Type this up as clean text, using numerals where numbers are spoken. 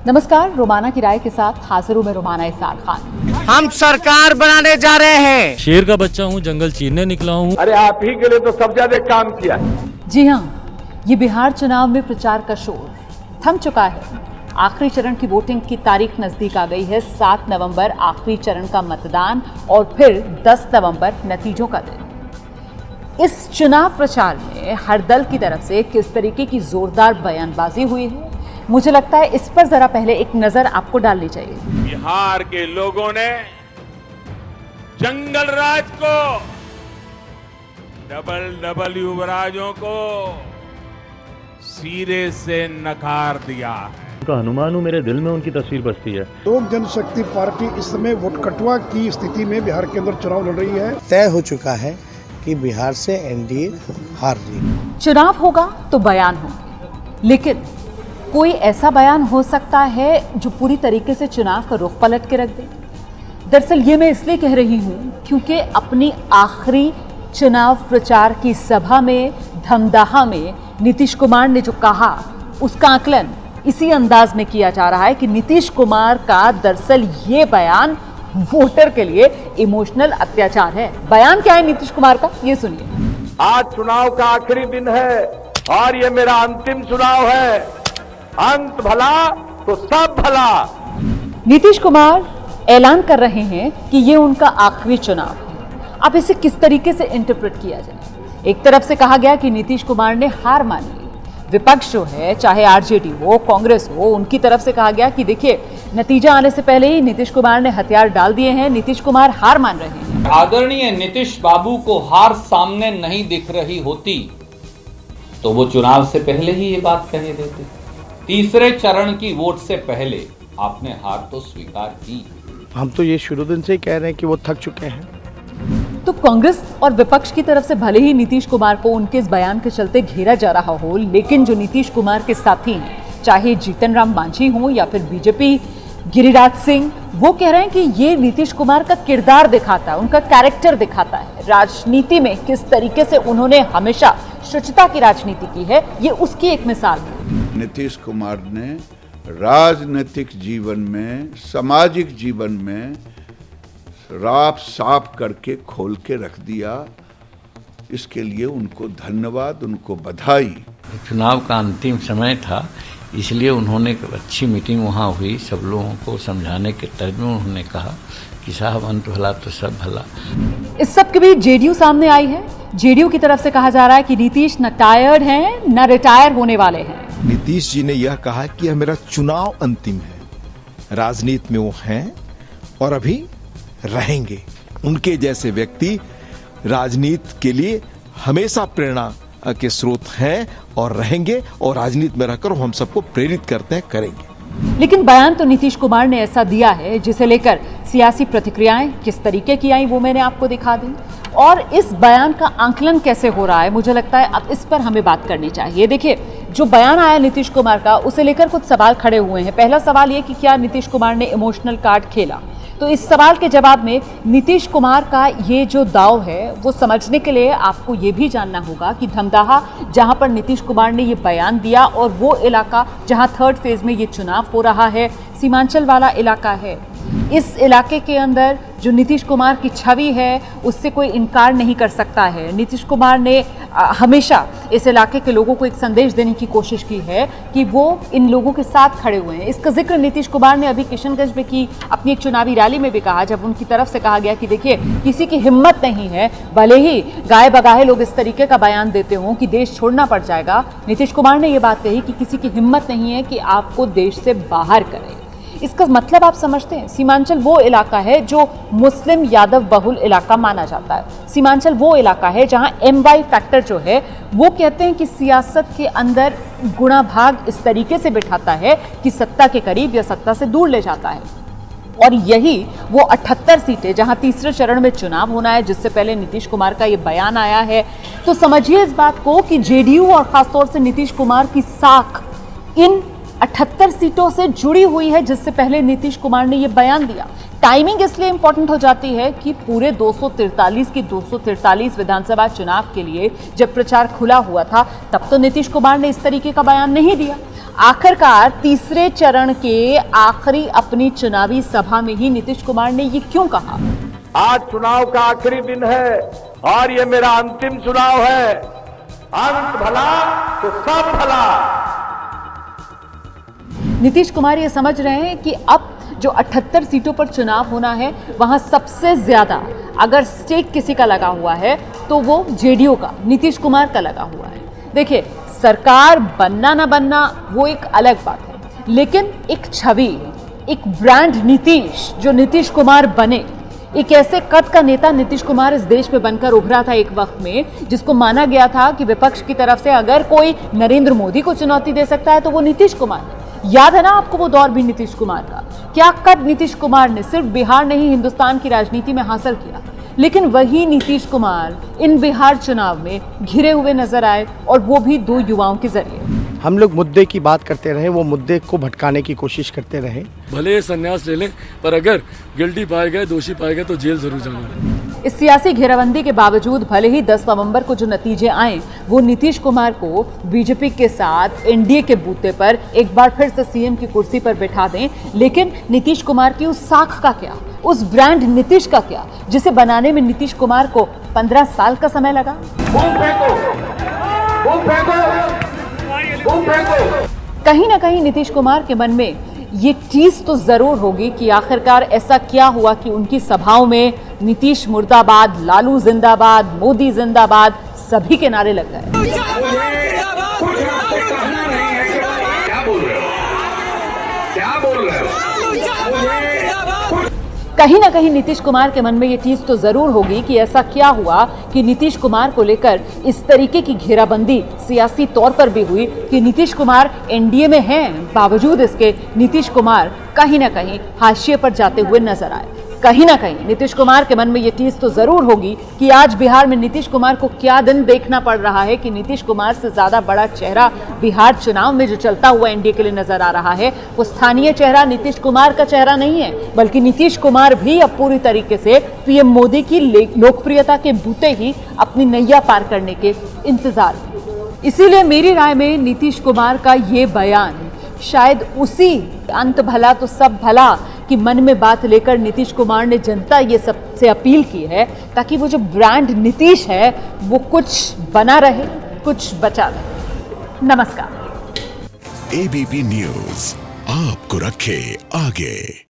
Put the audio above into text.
नमस्कार, रोमाना की राय के साथ हाजिर हूं मैं रोमाना इसार खान। हम सरकार बनाने जा रहे हैं। शेर का बच्चा हूँ, जंगल चीरने निकला हूँ। अरे आप ही के लिए तो सब ज्यादा काम किया है। जी हाँ, ये बिहार चुनाव में प्रचार का शोर थम चुका है। आखिरी चरण की वोटिंग की तारीख नजदीक आ गई है। 7 नवंबर आखिरी चरण का मतदान और फिर 10 नवंबर नतीजों का दिन। इस चुनाव प्रचार में हर दल की तरफ से किस तरीके की जोरदार बयानबाजी हुई है, मुझे लगता है इस पर जरा पहले एक नजर आपको डालनी चाहिए। बिहार के लोगों ने जंगल राज को, डबल युवराजों को सिरे से नकार दिया है। उनका हनुमान हूँ, मेरे दिल में उनकी तस्वीर बसती है। लोक जनशक्ति पार्टी इस समय वोट कटवा की स्थिति में बिहार के अंदर चुनाव लड़ रही है। तय हो चुका है कि बिहार से एनडीए हार रही। चुनाव होगा तो बयान होंगे, लेकिन कोई ऐसा बयान हो सकता है जो पूरी तरीके से चुनाव का रुख पलट के रख दे। दरअसल ये मैं इसलिए कह रही हूं क्योंकि अपनी आखिरी चुनाव प्रचार की सभा में धमदाहा में नीतीश कुमार ने जो कहा, उसका आकलन इसी अंदाज में किया जा रहा है कि नीतीश कुमार का दरअसल ये बयान वोटर के लिए इमोशनल अत्याचार है। बयान क्या है नीतीश कुमार का, ये सुनिए। आज चुनाव का आखिरी दिन है और ये मेरा अंतिम चुनाव है। अंत भला तो सब भला। नीतीश कुमार ऐलान कर रहे हैं कि ये उनका आखिरी चुनाव है। अब इसे किस तरीके से इंटरप्रेट किया जाए? एक तरफ से कहा गया कि नीतीश कुमार ने हार मान ली। विपक्ष जो है, चाहे आरजेडी हो, कांग्रेस हो, उनकी तरफ से कहा गया कि देखिए, नतीजा आने से पहले ही नीतीश कुमार ने हथियार डाल दिए हैं, नीतीश कुमार हार मान रहे हैं। आदरणीय नीतीश बाबू को हार सामने नहीं दिख रही होती तो वो चुनाव से पहले ही ये बात कह देते। तीसरे चरण की वोट से पहले आपने हार तो स्वीकार की। हम तो ये शुरू दिन से ही कह रहे हैं कि वो थक चुके हैं। तो कांग्रेस और विपक्ष की तरफ से भले ही नीतीश कुमार को उनके इस बयान के चलते घेरा जा रहा हो, लेकिन जो नीतीश कुमार के साथी हैं, चाहे जीतन राम मांझी हो या फिर बीजेपी गिरिराज सिंह, वो कह रहे हैं कि ये नीतीश कुमार का किरदार दिखाता है, उनका कैरेक्टर दिखाता है। राजनीति में किस तरीके से उन्होंने हमेशा शुचिता की राजनीति की है, ये उसकी एक मिसाल है। नीतीश कुमार ने राजनीतिक जीवन में, सामाजिक जीवन में राफ साफ करके खोल के रख दिया। इसके लिए उनको धन्यवाद, उनको बधाई। चुनाव का अंतिम समय था, इसलिए उन्होंने एक अच्छी मीटिंग वहाँ हुई। सब लोगों को समझाने के तर्ज में उन्होंने कहा कि साहब अंत भला तो सब भला। इस सब के बीच जेडीयू सामने आई है। जेडीयू की तरफ से कहा जा रहा है कि नीतीश न टायर्ड हैं न रिटायर होने वाले हैं। नीतीश जी ने यह कहा कि यह मेरा चुनाव अंतिम है। राजनीति में वो हैं और अभी रहेंगे। उनके जैसे व्यक्ति राजनीति के लिए हमेशा प्रेरणा के स्रोत हैं और रहेंगे, और राजनीति में रहकर हम सबको प्रेरित करते हैं, करेंगे। लेकिन बयान तो नीतीश कुमार ने ऐसा दिया है जिसे लेकर सियासी प्रतिक्रियाएं किस तरीके की आई, वो मैंने आपको दिखा दी। और इस बयान का आंकलन कैसे हो रहा है, मुझे लगता है अब इस पर हमें बात करनी चाहिए। देखिए, जो बयान आया नीतीश कुमार का, उसे लेकर कुछ सवाल खड़े हुए हैं। पहला सवाल ये कि क्या नीतीश कुमार ने इमोशनल कार्ड खेला? तो इस सवाल के जवाब में नीतीश कुमार का ये जो दाव है, वो समझने के लिए आपको ये भी जानना होगा कि धमदाहा, जहां पर नीतीश कुमार ने ये बयान दिया, और वो इलाका जहां थर्ड फेज में ये चुनाव हो रहा है, सीमांचल वाला इलाका है। इस इलाके के अंदर जो नीतीश कुमार की छवि है, उससे कोई इनकार नहीं कर सकता है। नीतीश कुमार ने हमेशा इस इलाके के लोगों को एक संदेश देने की कोशिश की है कि वो इन लोगों के साथ खड़े हुए हैं। इसका जिक्र नीतीश कुमार ने अभी किशनगंज में की, अपनी एक चुनावी रैली में भी कहा, जब उनकी तरफ से कहा गया कि देखिए, किसी की हिम्मत नहीं है, भले ही गाए बगाहे लोग इस तरीके का बयान देते हों कि देश छोड़ना पड़ जाएगा, नीतीश कुमार ने ये बात कही कि किसी की हिम्मत नहीं है कि आपको देश से बाहर करे। इसका मतलब आप समझते हैं, सीमांचल वो इलाका है जो मुस्लिम यादव बहुल इलाका माना जाता है। सीमांचल वो इलाका है जहां MY फैक्टर जो है, वो कहते हैं कि सियासत के अंदर गुणा भाग इस तरीके से बिठाता है कि सत्ता के करीब या सत्ता से दूर ले जाता है। और यही वो 78 सीटें जहां तीसरे चरण में चुनाव होना है, जिससे पहले नीतीश कुमार का ये बयान आया है। तो समझिए इस बात को कि जेडीयू और खासतौर से नीतीश कुमार की साख इन 78 सीटों से जुड़ी हुई है, जिससे पहले नीतीश कुमार ने यह बयान दिया। टाइमिंग इसलिए इंपॉर्टेंट हो जाती है कि पूरे 243 की 243 विधानसभा चुनाव के लिए जब प्रचार खुला हुआ था, तब तो नीतीश कुमार ने इस तरीके का बयान नहीं दिया। आखिरकार तीसरे चरण के आखिरी अपनी चुनावी सभा में ही नीतीश कुमार ने ये क्यों कहा? आज चुनाव का आखिरी दिन है और ये मेरा अंतिम चुनाव है। अंत भला तो सब भला। नीतीश कुमार ये समझ रहे हैं कि अब जो 78 सीटों पर चुनाव होना है वहां सबसे ज्यादा अगर स्टेक किसी का लगा हुआ है तो वो जेडीयू का, नीतीश कुमार का लगा हुआ है। देखिए, सरकार बनना ना बनना वो एक अलग बात है, लेकिन एक छवि, एक ब्रांड नीतीश जो नीतीश कुमार बने, एक ऐसे कद का नेता नीतीश कुमार इस देश में बनकर उभरा था एक वक्त में जिसको माना गया था कि विपक्ष की तरफ से अगर कोई नरेंद्र मोदी को चुनौती दे सकता है तो वो नीतीश कुमार है। याद है ना आपको वो दौर भी नीतीश कुमार का? क्या कद नीतीश कुमार ने सिर्फ बिहार नहीं हिंदुस्तान की राजनीति में हासिल किया। लेकिन वही नीतीश कुमार इन बिहार चुनाव में घिरे हुए नजर आए, और वो भी 2 युवाओं के जरिए। हम लोग मुद्दे की बात करते रहे, वो मुद्दे को भटकाने की कोशिश करते रहे। भले संन्यास ले लें, पर अगर गिल्टी पाए गए, दोषी पाए गए तो जेल जरूर जाना है। इस सियासी घेराबंदी के बावजूद भले ही 10 नवंबर को जो नतीजे आए वो नीतीश कुमार को बीजेपी के साथ एनडीए के बूते पर एक बार फिर से सीएम की कुर्सी पर बैठा दें, लेकिन नीतीश कुमार की उस साख का क्या, उस ब्रांड नीतीश का क्या, जिसे बनाने में नीतीश कुमार को 15 साल का समय लगा? कहीं ना कहीं नीतीश कुमार के मन में ये चीज तो जरूर होगी कि आखिरकार ऐसा क्या हुआ कि उनकी सभाओं में नीतीश मुर्दाबाद, लालू जिंदाबाद, मोदी जिंदाबाद सभी के नारे लग गए। कहीं ना कहीं नीतीश कुमार के मन में ये चीज तो जरूर होगी कि ऐसा क्या हुआ कि नीतीश कुमार को लेकर इस तरीके की घेराबंदी सियासी तौर पर भी हुई कि नीतीश कुमार एनडीए में हैं, बावजूद इसके नीतीश कुमार कहीं ना कहीं हाशिए पर जाते हुए नजर आए। कहीं ना कहीं नीतीश कुमार के मन में ये चीज तो जरूर होगी कि आज बिहार में नीतीश कुमार को क्या दिन देखना पड़ रहा है कि नीतीश कुमार से ज्यादा बड़ा चेहरा बिहार चुनाव में जो चलता हुआ एनडीए के लिए नजर आ रहा है वो स्थानीय चेहरा नीतीश कुमार का चेहरा नहीं है, बल्कि नीतीश कुमार भी अब पूरी तरीके से पीएम मोदी की लोकप्रियता के बूते ही अपनी नैया पार करने के इंतजार में। इसीलिए मेरी राय में नीतीश कुमार का ये बयान शायद उसी अंत भला तो सब भला कि मन में बात लेकर नीतीश कुमार ने जनता ये सबसे अपील की है ताकि वो जो ब्रांड नीतीश है वो कुछ बना रहे, कुछ बचा रहे। नमस्कार। एबीपी न्यूज़ आपको रखे आगे।